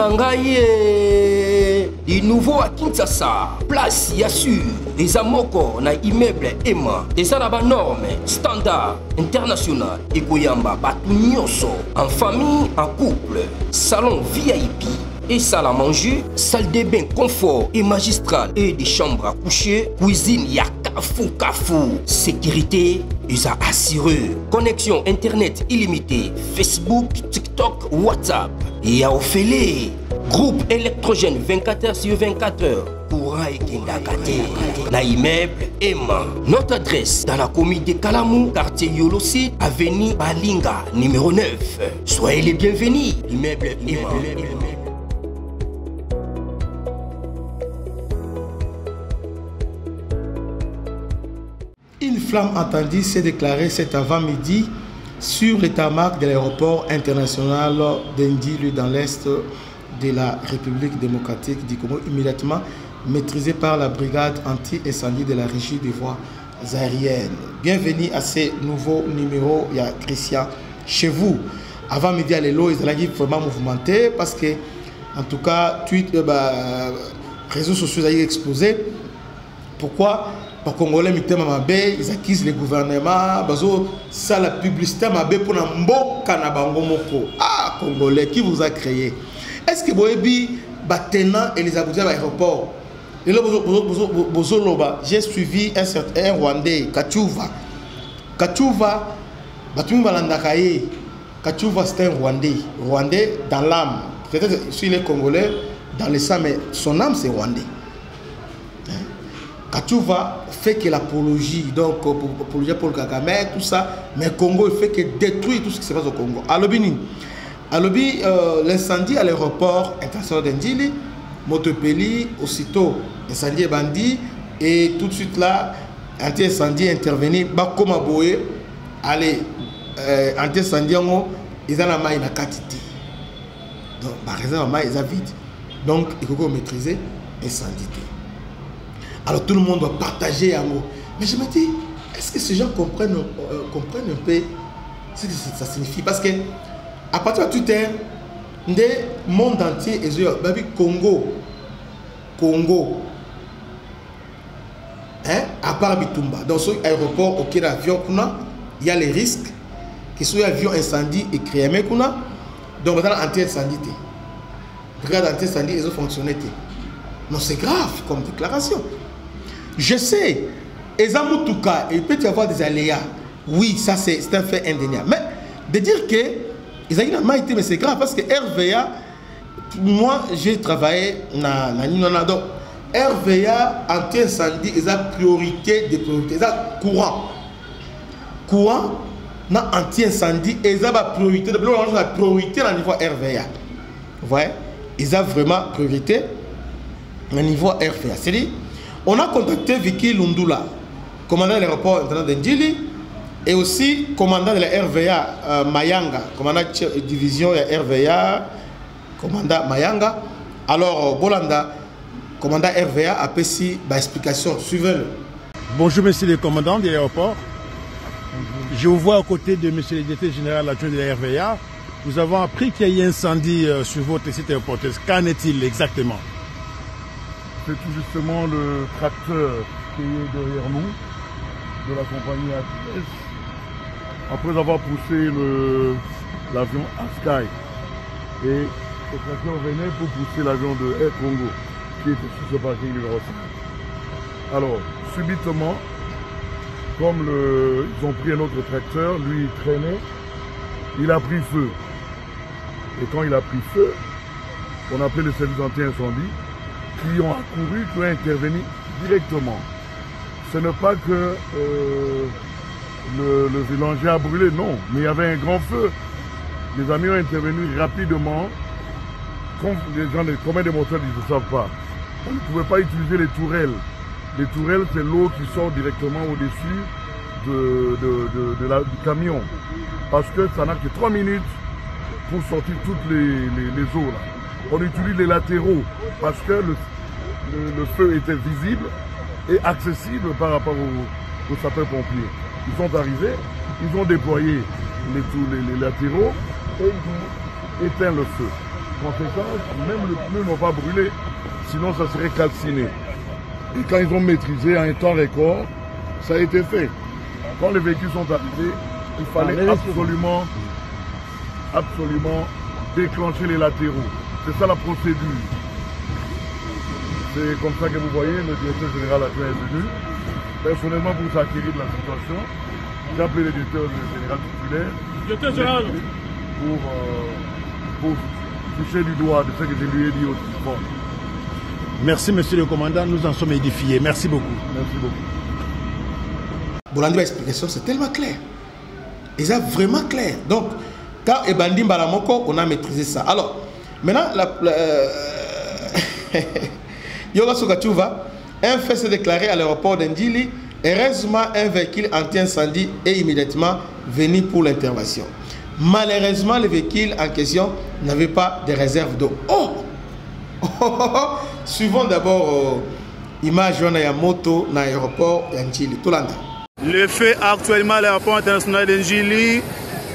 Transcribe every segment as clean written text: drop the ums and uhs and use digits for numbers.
Nangaye, du nouveau à Kinshasa, place Yassur, des amoko na immeuble Emma, des arabes normes, standard, international, et Koyamba, Batunyoso, en famille, en couple, salon VIP. Et salle à manger, salle de bain confort et magistrale et des chambres à coucher, cuisine Kafou. Sécurité, ils ont assuré. Connexion internet illimitée, Facebook, TikTok, WhatsApp. Et à Ophélie, groupe électrogène 24h/24h. Courant et Kindakate. Na immeuble Emma. Notre adresse dans la commune de Kalamou, quartier Yolosi, avenue Balinga, numéro 9. Soyez les bienvenus. Immeuble Emma. Une flamme entendue s'est déclarée cet avant-midi sur le tarmac de l'aéroport international d'Ndili dans l'est de la République démocratique du Congo, immédiatement maîtrisée par la brigade anti-incendie de la régie des voies aériennes. Bienvenue à ce nouveau numéro, il y a Christian chez vous. Avant-midi à l'élo, ils allaient vraiment mouvementé parce que, en tout cas, réseaux sociaux ont explosé. Pourquoi? Les Congolais ils accusent le gouvernement, ça la publicité pour la mboka na bango moko. Ah, Congolais, qui vous a créé? Est-ce que vous avez tenant et les aboutis à l'aéroport? J'ai suivi un certain Rwandais, Kachouva. Kachouva, c'était un Rwandais dans l'âme. Peut-être que il est Congolais dans le sang, mais son âme c'est Rwandais. Kachouva fait que l'apologie, donc apologie pour le Kagame, tout ça, mais Congo il fait que détruire tout ce qui se passe au Congo. Alobi, l'incendie à l'aéroport international d'Ndili, Motopeli, aussitôt incendie bandit, et tout de suite là, anti-incendie intervenu, Bakoma Boye, allez, anti-incendie, ils ont la maille na katiti. Donc, par exemple, la maille est vide. Donc, il faut maîtriser l'incendie. Alors tout le monde doit partager un mot. Mais je me dis, est-ce que ces gens comprennent un peu ce que ça signifie? Parce que à partir de Twitter, le monde entier est Congo. Hein? À part Bitumba. Dans ce aéroport, au quai d'avion, il y a les risques que soit avion incendie et créé. Donc, dans l'anti-incendie, regarde l'anti-incendie, ils ont fonctionné. Non, c'est grave comme déclaration. Je sais, Ezamoutuka, il peut y avoir des aléas. Oui, ça c'est un fait indéniable. Mais de dire que mais c'est grave parce que RVA, moi j'ai travaillé dans donc RVA anti-incendie, ils ont priorité des priorités. Ils ont courant, dans anti-incendie, ils ont priorité. La priorité au niveau RVA. Vous voyez, ils ont vraiment priorité au niveau RVA. C'est-à-dire, on a contacté Vicky Lundula, commandant de l'aéroport international d'Ndili, et aussi commandant de la RVA Mayanga, commandant de division de la RVA, commandant Mayanga. Alors, Bolanda, commandant RVA, a fait une explication. Suivez-le. Bonjour, monsieur le commandant de l'aéroport. Je vous vois à côté de monsieur le directeur général adjoint de la RVA. Nous avons appris qu'il y a eu un incendie sur votre site aéroportuaire. Qu'en est-il exactement? C'est tout justement le tracteur qui est derrière nous, de la compagnie ATS, après avoir poussé l'avion Askai. Et le tracteur venait pour pousser l'avion de Air Congo, qui était sur ce parking numéro 5. Alors, subitement, comme ils ont pris un autre tracteur, lui il traînait, il a pris feu. Et quand il a pris feu, on a appelé le service anti-incendie, qui ont accouru, qui ont intervenu directement. Ce n'est pas que le villanger a brûlé, non, mais il y avait un grand feu. Les amis ont intervenu rapidement. Comme combien de moteurs ils ne savent pas. On ne pouvait pas utiliser les tourelles. Les tourelles, c'est l'eau qui sort directement au-dessus du camion. Parce que ça n'a que 3 minutes pour sortir toutes les eaux là. On utilise les latéraux parce que le feu était visible et accessible par rapport aux sapeurs-pompiers. Ils sont arrivés, ils ont déployé les latéraux et ils ont éteint le feu. conséquence, même les pneus n'ont pas brûlé, sinon ça serait calciné. Et quand ils ont maîtrisé en un temps record, ça a été fait. Quand les véhicules sont arrivés, il fallait absolument déclencher les latéraux. C'est ça la procédure. C'est comme ça que vous voyez, le directeur général adjoint est venu. Personnellement, pour s'acquérir de la situation, j'ai appelé le directeur général titulaire pour toucher du doigt de ce que je lui ai dit au téléphone. Merci, monsieur le commandant, nous en sommes édifiés. Merci beaucoup. Merci beaucoup. Bolandi, l'explication, c'est tellement clair. Et c'est vraiment clair. Donc, quand Ebandi Mbalamoko, on a maîtrisé ça. Alors, maintenant, Yoga Sokachouva, un fait s'est déclaré à l'aéroport d'Ndjili. Heureusement, un véhicule anti-incendie est immédiatement venu pour l'intervention. Malheureusement, le véhicule en question n'avait pas de réserve d'eau. Suivons d'abord l'image de la moto dans l'aéroport d'Ndjili. Le fait actuellement à l'aéroport international d'Ndjili,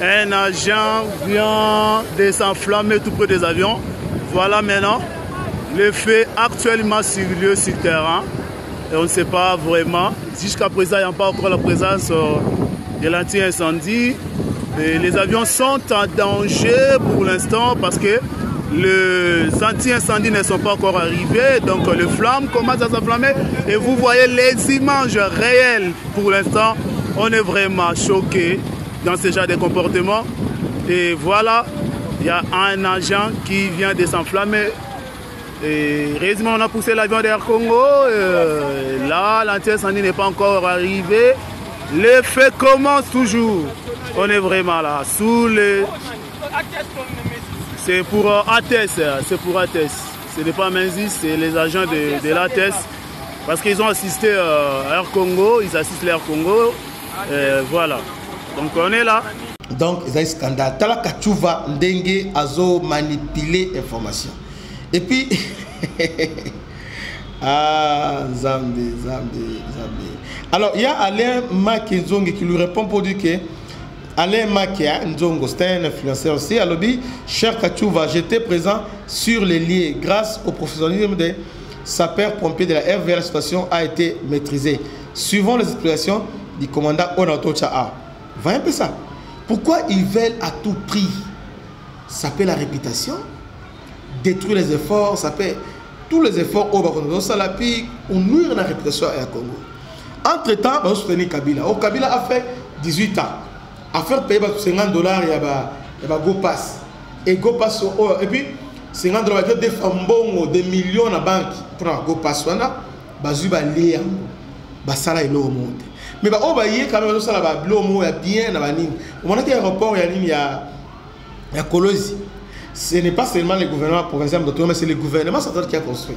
un agent vient de s'enflammer tout près des avions. Voilà maintenant le fait actuellement sur lieu, sur terrain. Et on ne sait pas vraiment. Jusqu'à présent, il n'y a pas encore la présence de l'anti-incendie. Les avions sont en danger pour l'instant parce que les anti-incendies ne sont pas encore arrivés. Donc les flammes commencent à s'enflammer. Et vous voyez les images réelles. Pour l'instant, on est vraiment choqué dans ce genre de comportement. Et voilà, il y a un agent qui vient de s'enflammer. Et heureusement, on a poussé l'avion d'Air Congo. Là, l'anti-incendie n'est pas encore arrivé. Les faits commencent toujours. On est vraiment là. Sous les... C'est pour ATES. C'est pour ATES. Ce n'est pas Menzies, c'est les agents de l'ATES. Parce qu'ils ont assisté à Air Congo. Ils assistent l'Air Congo. Voilà. Donc on est là. Donc, il y a un scandale. Tala Kachouva Ndenge azo manipuler l'information. Et puis, Zambé. Alors, il y a Alain Maké-Nzongue qui lui répond pour dire que Alain Maké-Nzongue, c'est un influenceur aussi. Alors, cher Kachouva, j'étais présent sur les lieux. Grâce au professionnalisme des sapeurs-pompiers de la RVA, la situation a été maîtrisée. Suivant les explications du commandant Onato Tcha'a. Voyez un peu ça. Pourquoi ils veulent à tout prix saper la réputation, détruire les efforts, saper tous les efforts au Bakondo Salapi, on nuire la réputation à Congo. Entre-temps, on soutenir Kabila. Kabila a fait 18 ans. A faire payer $50, il y a Go Pass. Et Go Pass, et puis $50, il y a des fambons, des millions à banque pour Go Pass. Bazuba Léa, Basala et l'eau au monde. Mais bah, quand même, ça va bien dans la ligne. Au moment où il y a un aéroport, il y a Colosi. Ce n'est pas seulement le gouvernement provincial, mais c'est le gouvernement central qui a construit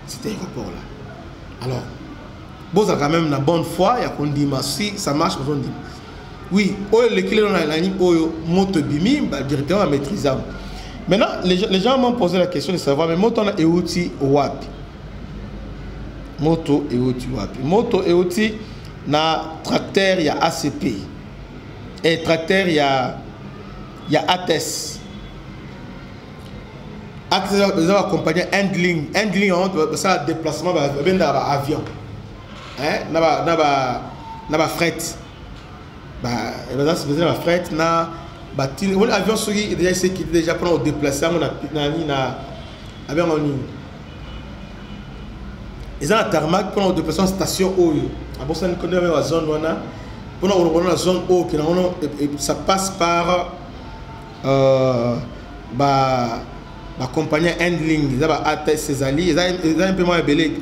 cet aéroport-là. Alors, bon, ça quand même la bonne foi, il y a qu'on dit, si ça marche, on dit. Oui, les clients dans la ligne, moto bimi, directement maîtrisable. Maintenant, les gens m'ont posé la question de savoir, mais moto et outil wapi. Moto et outil wapi. Moto et outil. Na tracteur, il y a ACP. Et tracteur, il y a ATES. ATES, ils ont accompagné handling. Handling, c'est un déplacement d'avion. N'a fret. C'est la fret. L'avion, c'est déjà prêt au déplacement. Ils ont un tarmac pour le déplacement station Oyo. Bon, ça ne connaît pas la zone pour la zone O, ça passe par la compagnie handling, ils ont ATES Césali, ils ont un peu moins appelé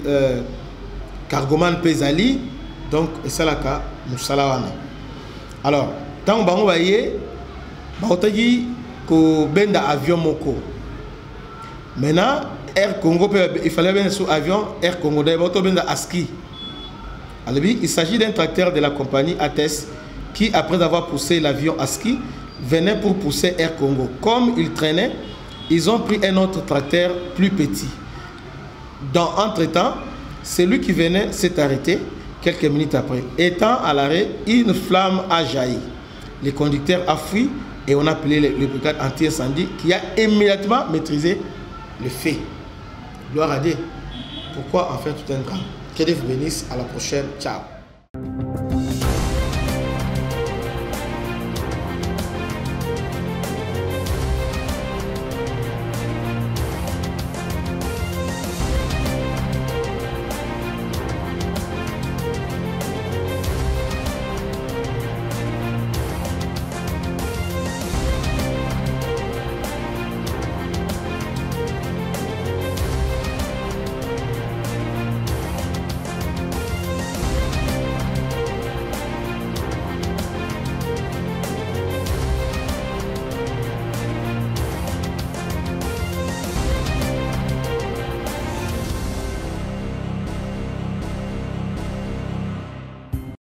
Cargoman Pesali, donc c'est là que nous sommes. Alors, tant que vous voyez, on a dit que ben avion moko. Maintenant, Air Congo, il fallait bien sur avion Air Congo, d'abord ben ASCII. Il s'agit d'un tracteur de la compagnie ATES qui, après avoir poussé l'avion ASCII, venait pour pousser Air Congo. Comme il traînait, ils ont pris un autre tracteur plus petit. Entre-temps, celui qui venait s'est arrêté quelques minutes après. Étant à l'arrêt, une flamme a jailli. Le conducteur a fui et on a appelé le brigade anti-incendie qui a immédiatement maîtrisé le fait. Gloire à Dieu. Pourquoi en faire tout un drame? Que Dieu vous bénisse. À la prochaine. Ciao.